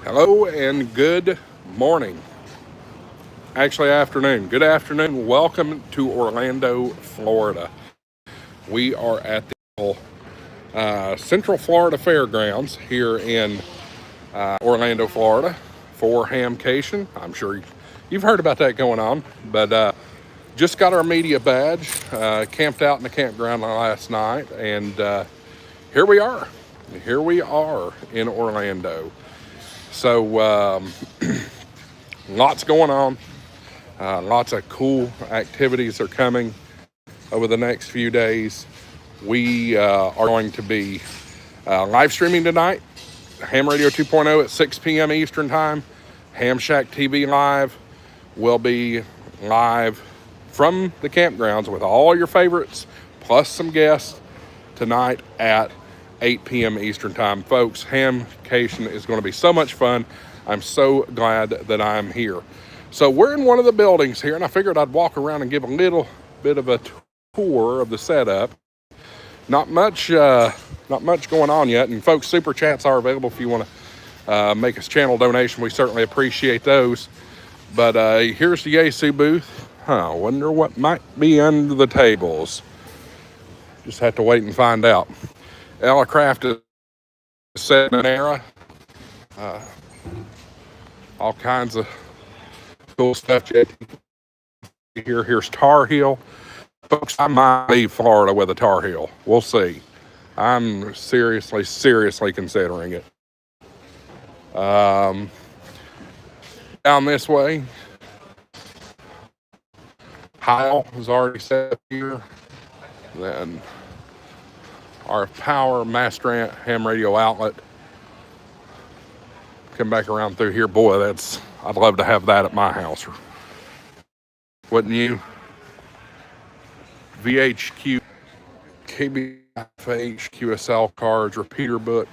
Hello and good morning. Actually, afternoon. Good afternoon. Welcome to Orlando, Florida. We are at the Central Florida Fairgrounds here in Orlando, Florida for Hamcation. I'm sure you've heard about that going on, but just got our media badge, camped out in the campground last night, and here we are. Here we are in Orlando. So lots going on. Lots of cool activities are coming over the next few days. We are going to be live streaming tonight. Ham Radio 2.0 at 6 p.m. Eastern Time. HamShack TV Live will be live from the campgrounds with all your favorites, plus some guests tonight at 8 p.m. Eastern Time. Folks, Hamcation is going to be so much fun. I'm so glad that I'm here. So we're in one of the buildings here, and I figured I'd walk around and give a little bit of a tour of the setup. Not much going on yet. And folks, super chats are available if you want to make us channel donation. We certainly appreciate those. But here's the AC booth. I wonder what might be under the tables. Just have to wait and find out. Ella Craft is set in an era. All kinds of cool stuff. Here's Tar Heel. Folks, I might leave Florida with a Tar Heel. We'll see. I'm seriously considering it. Down this way, Heil is already set here. Then our power Mastrant ham radio outlet. Come back around through here. Boy, I'd love to have that at my house. Wouldn't you? VHQ, KBFH, QSL cards, repeater book,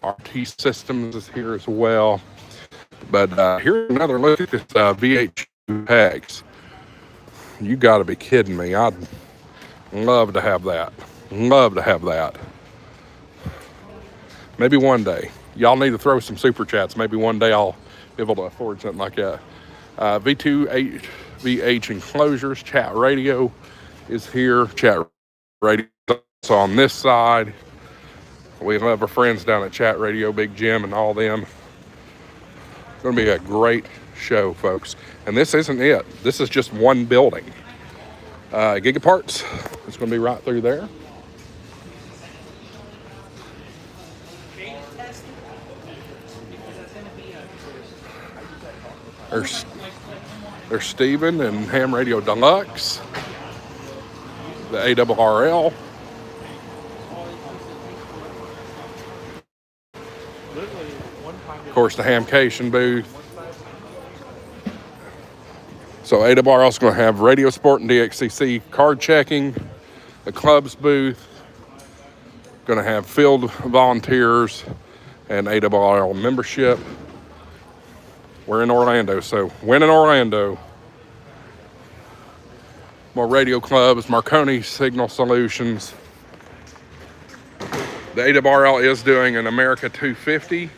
RT Systems is here as well. But here's another look at this VHQ tags. You got to be kidding me. I'd love to have that. Love to have that. Maybe one day. Y'all need to throw some super chats. Maybe one day I'll be able to afford something like that. V2VH enclosures, chat radio is here. Chat radio is on this side. We love our friends down at Chat Radio, Big Jim and all them. It's going to be a great show, folks. And this isn't it. This is just one building. Gigaparts is going to be right through there. There's Steven and Ham Radio Deluxe, the ARRL. Of course, the Hamcation booth. So ARRL is going to have Radio Sport and DXCC card checking. The club's booth. Going to have field volunteers and ARRL membership. We're in Orlando, so when in Orlando. More radio clubs, Marconi Signal Solutions. The ARRL is doing an America 250.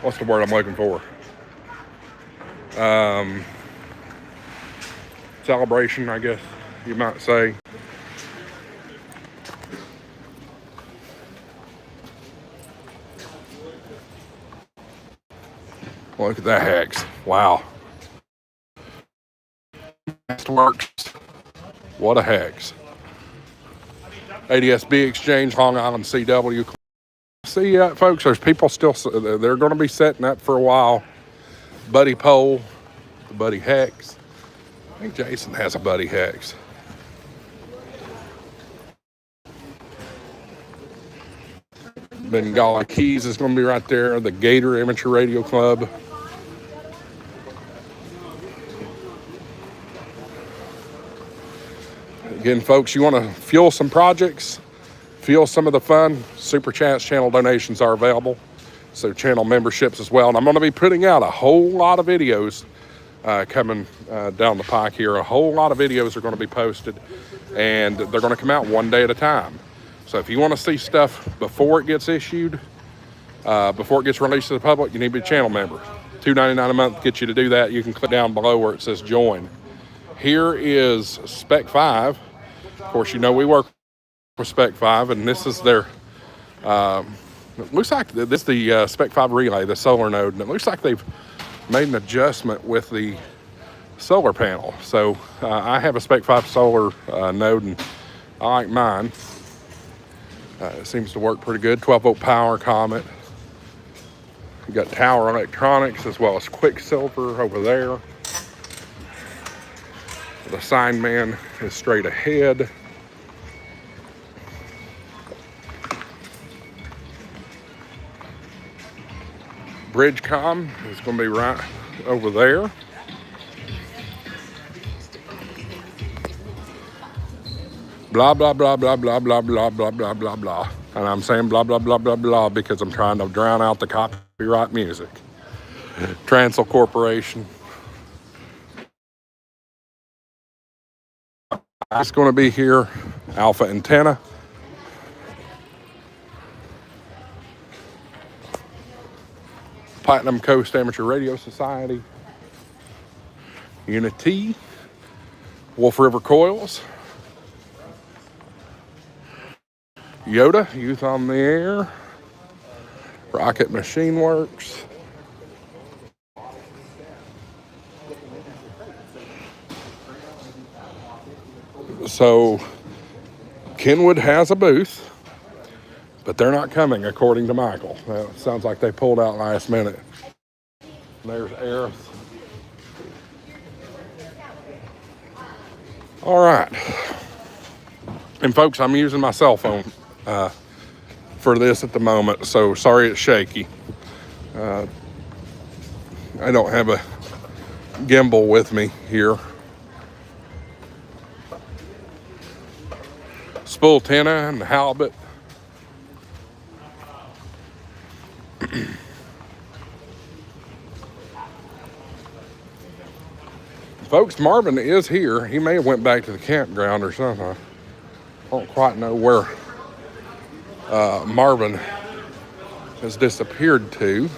What's the word I'm looking for? Celebration, I guess you might say. Look at that hex. Wow. Works. What a hex. ADSB Exchange, Long Island CW. See, folks, there's people still, they're going to be setting up for a while. Buddy Pole, the Buddy Hex. I think Jason has a Buddy Hex. Bengala Keys is going to be right there. The Gator Amateur Radio Club. Again, folks, you want to fuel some projects, fuel some of the fun, super chats, channel donations are available. So channel memberships as well. And I'm going to be putting out a whole lot of videos coming down the pike here. A whole lot of videos are going to be posted, and they're going to come out one day at a time. So if you want to see stuff before it gets issued, before it gets released to the public, you need to be a channel member. $2.99 a month gets you to do that. You can click down below where it says join. Here is Spec 5. Of course, you know we work with Spec 5, and this is their, it looks like this is the Spec 5 relay, the solar node, and it looks like they've made an adjustment with the solar panel. So I have a Spec 5 solar node, and I like mine. It seems to work pretty good. 12-volt power, Comet. You got Tower Electronics as well as Quicksilver over there. The sign man is straight ahead. Bridgecom is going to be right over there. Blah, blah, blah, blah, blah, blah, blah, blah, blah, blah, blah. And I'm saying blah, blah, blah, blah, blah because I'm trying to drown out the copyright music. Transel Corporation. It's going to be here. Alpha Antenna. Platinum Coast Amateur Radio Society. Unity. Wolf River Coils. Yoda, Youth on the Air. Rocket Machine Works. So, Kenwood has a booth, but they're not coming, according to Michael. It sounds like they pulled out last minute. There's Aerith. All right. And folks, I'm using my cell phone for this at the moment, so sorry it's shaky. I don't have a gimbal with me here. Spultenna and Halibut. Folks, Marvin is here. He may have went back to the campground or something. I don't quite know where Marvin has disappeared to.